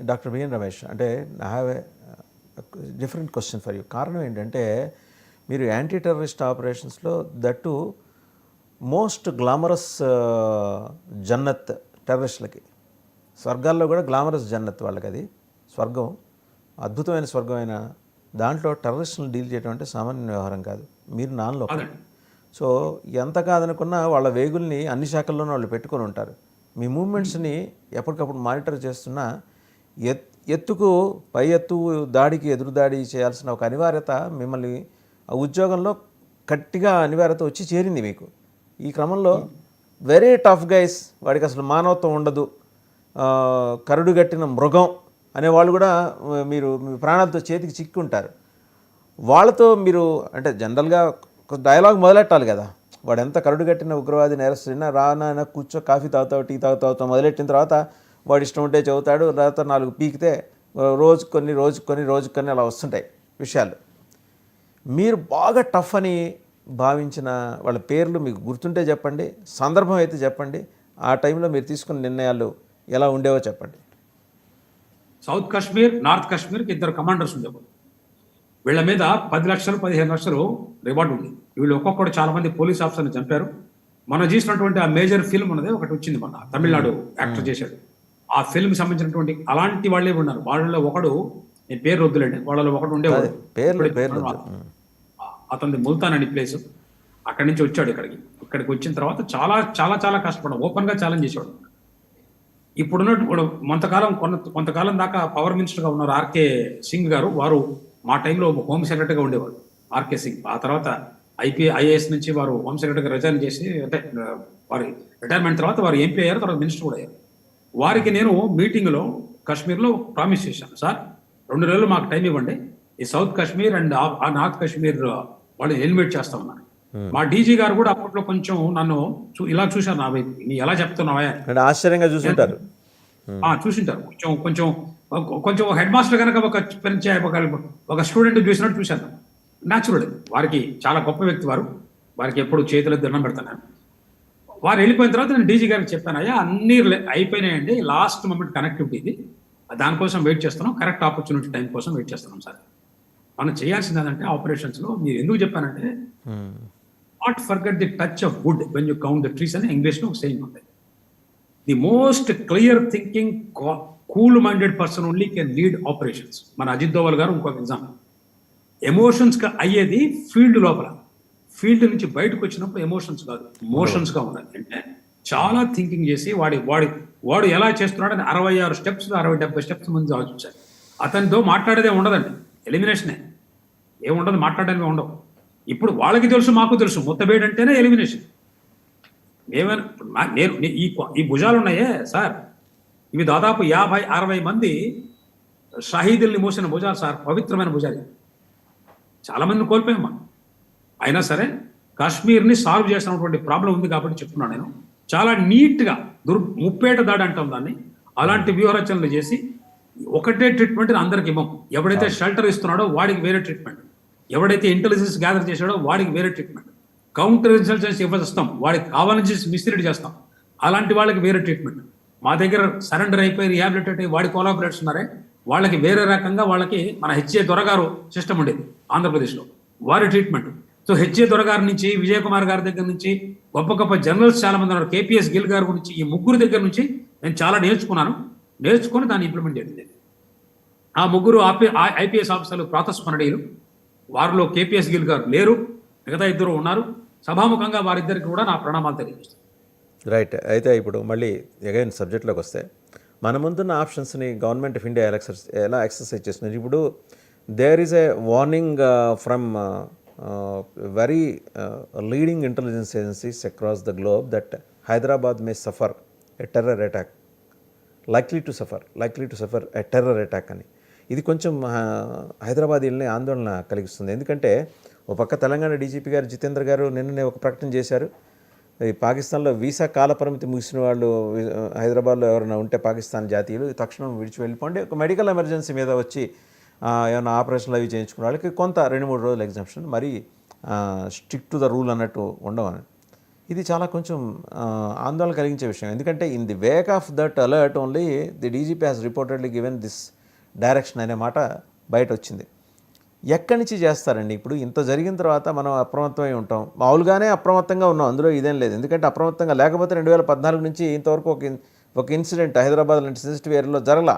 Doctor BN Ramesh, అంటే I have a different question for you. కారణం ఏంటంటే మీరు యాంటీ టెర్రరిస్ట్ ఆపరేషన్స్లో దట్టు మోస్ట్ గ్లామరస్ జన్నత్ టెర్రరిస్టులకి, స్వర్గాల్లో కూడా గ్లామరస్ జన్నత్ వాళ్ళకి, అది స్వర్గం, అద్భుతమైన స్వర్గమైన దాంట్లో టెర్రరిస్టులను డీల్ చేయడం అంటే సామాన్య వ్యవహారం కాదు. మీరు నాన్లో సో ఎంత కాదనుకున్నా వాళ్ళ వేగుల్ని అన్ని శాఖల్లోనూ వాళ్ళు పెట్టుకొని ఉంటారు. మీ మూమెంట్స్ని ఎప్పటికప్పుడు మానిటర్ చేస్తున్నా ఎత్తుకు పై ఎత్తు దాడికి ఎదురు దాడి చేయాల్సిన ఒక అనివార్యత మిమ్మల్ని ఆ ఉద్యోగంలో గట్టిగా అనివార్యత వచ్చి చేరింది మీకు. ఈ క్రమంలో వెరీ టఫ్ గైస్, వాడికి అసలు మానవత్వం ఉండదు, కరుడుగట్టిన మృగం అనేవాళ్ళు కూడా మీరు మీ ప్రాణాలతో చేతికి చిక్కుంటారు. వాళ్ళతో మీరు అంటే జనరల్గా డైలాగ్ మొదలెట్టాలి కదా, వాడు ఎంత కరుడుగట్టిన ఉగ్రవాది నేరస్తున్నా రానా కూర్చో కాఫీ తాగుతావు టీ తాగుతావు మొదలెట్టిన తర్వాత వాడు ఇష్టం ఉంటే చదువుతాడు, తర్వాత 4 పీకితే రోజు కొన్ని అలా వస్తుంటాయి విషయాలు. మీరు బాగా టఫ్ అని భావించిన వాళ్ళ పేర్లు మీకు గుర్తుంటే చెప్పండి, సందర్భం అయితే చెప్పండి, ఆ టైంలో మీరు తీసుకున్న నిర్ణయాలు ఎలా ఉండేవో చెప్పండి. సౌత్ కాశ్మీర్, నార్త్ కాశ్మీర్కి 2 కమాండర్స్ ఉండేవారు. వీళ్ళ మీద 10 లక్షలు 15 లక్షలు రివార్డు ఉంది. వీళ్ళు ఒక్కొక్కడు చాలా మంది పోలీస్ ఆఫీసర్ని చంపారు. మనం చేసినటువంటి ఆ మేజర్ ఫిల్మ్ ఉన్నది ఒకటి వచ్చింది, మన తమిళనాడు యాక్టర్ చేశాడు. ఆ ఫిల్మ్ సంబంధించినటువంటి అలాంటి వాళ్ళే ఉన్నారు. వాళ్ళలో ఒకడు, నేను పేరు వద్దులేండి, వాళ్ళలో ఒకడు ఉండేవాడు, అతనిది ముల్తాన్ అని ప్లేస్. అక్కడి నుంచి వచ్చాడు ఇక్కడికి వచ్చిన తర్వాత చాలా చాలా చాలా కష్టపడ్డాడు, ఓపెన్ గా ఛాలెంజ్ చేశాడు. ఇప్పుడున్న కొంతకాలం దాకా పవర్ మినిస్టర్గా ఉన్నారు ఆర్కే సింగ్ గారు. వారు మా టైంలో హోమ్ సెక్రటరీగా ఉండేవారు ఆర్కే సింగ్. ఆ తర్వాత ఐఏఎస్ నుంచి వారు హోమ్ సెక్రటరీగా రిజైన్ చేసి, అంటే వారి రిటైర్మెంట్ తర్వాత వారు ఎంపీ అయ్యారు, తర్వాత మినిస్టర్ కూడా అయ్యారు. వారికి నేను మీటింగ్లో కాశ్మీర్లో ప్రామిస్ చేశాను, సార్ 2 నెలలు మాకు టైం ఇవ్వండి, ఈ సౌత్ కాశ్మీర్ అండ్ ఆ నార్త్ కాశ్మీర్ వాళ్ళు ఎలిమినేట్ చేస్తా ఉన్నారు. మా డీజీ గారు కూడా అప్పట్లో కొంచెం నన్ను ఇలా చూశారు, నా వైపు నీ ఎలా చెప్తున్నావా ఆశ్చర్యంగా చూసుంటారు. చూసింటారు కొంచెం కొంచెం హెడ్ మాస్టర్ కనుక ఒక స్టూడెంట్ చూసినట్టు చూశాను. న్యాచురల్, వారికి చాలా గొప్ప వ్యక్తి వారికి ఎప్పుడు చేతులకు దండం పెడతాను. వారు వెళ్ళిపోయిన తర్వాత నేను డీజీ గారికి చెప్పాను, అయ్యా అన్ని అయిపోయినాయండి, లాస్ట్ మూమెంట్ కనెక్టివిటీ ఇది, దానికోసం వెయిట్ చేస్తున్నాం, కరెక్ట్ ఆపర్చునిటీ టైం కోసం వెయిట్ చేస్తున్నాం సార్. మనం చేయాల్సింది ఏంటంటే ఆపరేషన్స్లో మీరు ఎందుకు చెప్పానంటే not forget the touch of would when you count the trees అని ఇంగ్లీష్లో ఒక సేయింగ్ ఉంది. The most clear thinking cool minded person only can lead operations. మన అజిత్ దోవల్ గారు ఇంకొక ఎగ్జాంపుల్. ఎమోషన్స్గా అయ్యేది ఫీల్డ్ లోపల, ఫీల్డ్ నుంచి బయటకు వచ్చినప్పుడు ఎమోషన్స్ కాదు, మోషన్స్గా ఉండాలి. అంటే చాలా థింకింగ్ చేసి వాడు ఎలా చేస్తున్నాడు అని 66 స్టెప్స్ 60-70 స్టెప్స్ ముందు ఆలోచించాలి. అతనితో మాట్లాడేదే ఉండదండి, ఎలిమినేషనే, ఏముండదు, మాట్లాడడానికి ఉండవు. ఇప్పుడు వాళ్ళకి తెలుసు, మాకు తెలుసు, ముత్తబేడ్ అంటేనే ఎలిమినేషన్. నేను ఈ భుజాలు ఉన్నాయే సార్, ఇవి దాదాపు 50-60 మంది షహీదుల్ని మోసిన భుజాలు సార్, పవిత్రమైన భుజాలు. చాలా మందిని కోల్పోయాం మనం. అయినా సరే కాశ్మీర్ని సాల్వ్ చేసినటువంటి ప్రాబ్లం ఉంది కాబట్టి చెప్తున్నాను. నేను చాలా నీట్గా ముప్పేట దాడి అంటాం దాన్ని, అలాంటి వ్యూహరచనలు చేసి ఒకటే ట్రీట్మెంట్ అందరికి ఇవ్వం. ఎవడైతే షెల్టర్ ఇస్తున్నాడో వాడికి వేరే ట్రీట్మెంట్, ఎవడైతే ఇంటెలిజెన్స్ గ్యాదర్ చేశాడో వాడికి వేరే ట్రీట్మెంట్, కౌంటర్ ఇన్సెల్జెన్స్ ఇవ్వస్తాం, వాడికి కావాలని చేసి మిస్లీడ్ చేస్తాం, అలాంటి వాళ్ళకి వేరే ట్రీట్మెంట్. మా దగ్గర సరెండర్ అయిపోయి రిహాబిలిటేట్ అయ్యి వాడి కోలాబరేట్స్ ఉన్నారే వాళ్ళకి వేరే రకంగా, వాళ్ళకి మన హెచ్ఏ దొరగారు సిస్టమ్ ఉండేది ఆంధ్రప్రదేశ్లో, వారి ట్రీట్మెంట్. సో హెచ్ఏ దొరగారి నుంచి, విజయ్ కుమార్ గారి దగ్గర నుంచి, గొప్ప గొప్ప జనరల్స్ చాలా మంది ఉన్నారు, కేపీఎస్ గిల్ గారి గురించి, ఈ ముగ్గురు దగ్గర నుంచి నేను చాలా నేర్చుకొని దాన్ని ఇంప్లిమెంట్ చేయండి. ఆ ముగ్గురు ఐపీఎస్ ఆఫీసర్లు ప్రాతస్మరణీయులు. వారిలో కేపీఎస్ గిల్ గారు లేరు, మిగతా 2 ఉన్నారు. సభాముఖంగా వారిద్దరికి కూడా నా ప్రణామాలు తెలియజేస్తాను. రైట్. అయితే ఇప్పుడు మళ్ళీ అగైన్ సబ్జెక్ట్లోకి వస్తే, మన ముందున్న ఆప్షన్స్ని గవర్నమెంట్ ఆఫ్ ఇండియా ఎలా ఎక్సర్సైజ్ చేస్తున్నారు? ఇప్పుడు there is a warning from very leading intelligence agencies across the globe that Hyderabad may suffer a terror attack, likely to suffer a terror attack అని. ఇది కొంచెం హైదరాబాదీలని ఆందోళన కలిగిస్తుంది. ఎందుకంటే ఒక పక్క తెలంగాణ డీజీపీ గారు జితేంద్ర గారు నిన్ననే ఒక ప్రకటన చేశారు, ఈ పాకిస్తాన్లో వీసా కాల పరిమితి ముగిసిన వాళ్ళు హైదరాబాద్లో ఎవరైనా ఉంటే పాకిస్తాన్ జాతీయులు తక్షణం విడిచి వెళ్ళిపోండి, ఒక మెడికల్ ఎమర్జెన్సీ మీద వచ్చి ఏమైనా ఆపరేషన్లు అవి చేయించుకున్న వాళ్ళకి కొంత 2-3 రోజులు ఎగ్జామ్షన్, మరి స్టిక్ టు ద రూల్ అన్నట్టు ఉండవని. ఇది చాలా కొంచెం ఆందోళన కలిగించే విషయం. ఎందుకంటే in the Wake of that alert only the DGP has reportedly given this direction అనే మాట బయట వచ్చింది. ఎక్కడి నుంచి చేస్తారండి? ఇప్పుడు ఇంత జరిగిన తర్వాత మనం అప్రమత్తమై ఉంటాం. మామూలుగానే అప్రమత్తంగా ఉన్నాం, అందులో ఇదేం లేదు. ఎందుకంటే అప్రమత్తంగా లేకపోతే 2014 నుంచి ఇంతవరకు ఒక ఇన్సిడెంట్ హైదరాబాద్ లాంటి సెన్సిటివ్ ఏరియాలో జరగలా.